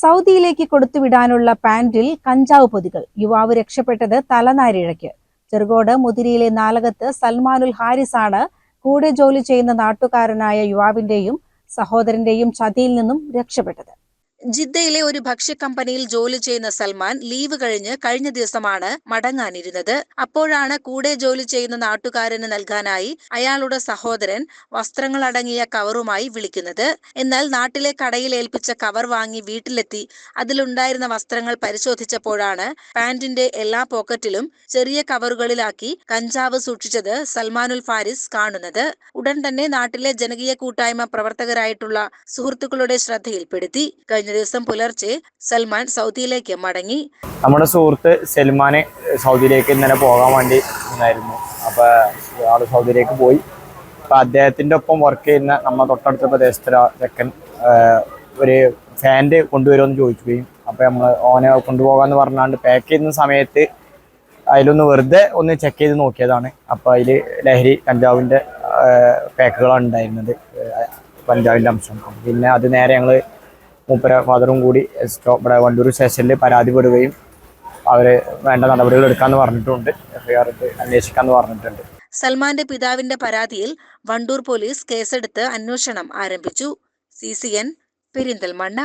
സൗദിയിലേക്ക് കൊടുത്തുവിടാനുള്ള പാന്റിൽ കഞ്ചാവ് പൊതികൾ. യുവാവ് രക്ഷപ്പെട്ടത് തലനാരിഴയ്ക്ക്. ചെറുകോട് മുതിരിയിലെ നാലകത്ത് സൽമാനുൽ ഹാരിസാണ് കൂടെ ജോലി ചെയ്യുന്ന നാട്ടുകാരനായ യുവാവിന്റെയും സഹോദരന്റെയും ചതിയിൽ നിന്നും രക്ഷപ്പെട്ടത്. ജിദ്ദയിലെ ഒരു ഭക്ഷ്യ കമ്പനിയിൽ ജോലി ചെയ്യുന്ന സൽമാൻ ലീവ് കഴിഞ്ഞ ദിവസമാണ് മടങ്ങാനിരുന്നത്. അപ്പോഴാണ് കൂടെ ജോലി ചെയ്യുന്ന നാട്ടുകാരന് നൽകാനായി അയാളുടെ സഹോദരൻ വസ്ത്രങ്ങൾ അടങ്ങിയ കവറുമായി വിളിക്കുന്നത്. എന്നാൽ നാട്ടിലെ കടയിൽ ഏൽപ്പിച്ച കവർ വാങ്ങി വീട്ടിലെത്തി അതിലുണ്ടായിരുന്ന വസ്ത്രങ്ങൾ പരിശോധിച്ചപ്പോഴാണ് പാന്റിന്റെ എല്ലാ പോക്കറ്റിലും ചെറിയ കവറുകളിലാക്കി കഞ്ചാവ് സൂക്ഷിച്ചത് സൽമാനുൽ ഫാരിസ് കാണുന്നത്. ഉടൻ തന്നെ നാട്ടിലെ ജനകീയ കൂട്ടായ്മ പ്രവർത്തകരായിട്ടുള്ള സുഹൃത്തുക്കളുടെ ശ്രദ്ധയിൽപ്പെടുത്തി. കഴിഞ്ഞ ദിവസം പുലർച്ചെ സൽമാൻ സൗദിയിലേക്ക് മടങ്ങി. നമ്മുടെ സുഹൃത്ത് സൽമാന് സൗദിയിലേക്ക് ഇന്നലെ പോകാൻ വേണ്ടി ഉണ്ടായിരുന്നു. അപ്പൊ ആള് സൗദിയിലേക്ക് പോയി. അപ്പൊ അദ്ദേഹത്തിന്റെ ഒപ്പം വർക്ക് ചെയ്യുന്ന നമ്മുടെ തൊട്ടടുത്ത പ്രദേശത്തിലെ ചെക്കൻ ഒരു ഫാന്റ് കൊണ്ടുവരുമെന്ന് ചോദിക്കുകയും അപ്പൊ നമ്മൾ ഓനെ കൊണ്ടുപോകാന്ന് പറഞ്ഞാണ്ട് പാക്ക് ചെയ്യുന്ന സമയത്ത് അതിലൊന്ന് വെറുതെ ഒന്ന് ചെക്ക് ചെയ്ത് നോക്കിയതാണ്. അപ്പൊ അതില് ലഹരി കഞ്ചാവിന്റെ പാക്കുകളാണ് ഉണ്ടായിരുന്നത്, കഞ്ചാവിന്റെ അംശം. പിന്നെ അത് നേരെ ഞങ്ങള് മൂപ്പര ഫാദറും കൂടി ഇവിടെ വണ്ടൂർ സ്റ്റേഷനിൽ പരാതിപ്പെടുകയും അവര് വേണ്ട നടപടികൾ എടുക്കാന്ന് പറഞ്ഞിട്ടുണ്ട്. എഫ്ഐആർ അന്വേഷിക്കാന്ന് പറഞ്ഞിട്ടുണ്ട്. സൽമാന്റെ പിതാവിന്റെ പരാതിയിൽ വണ്ടൂർ പോലീസ് കേസെടുത്ത് അന്വേഷണം ആരംഭിച്ചു. CCN പെരിന്തൽമണ്ണ.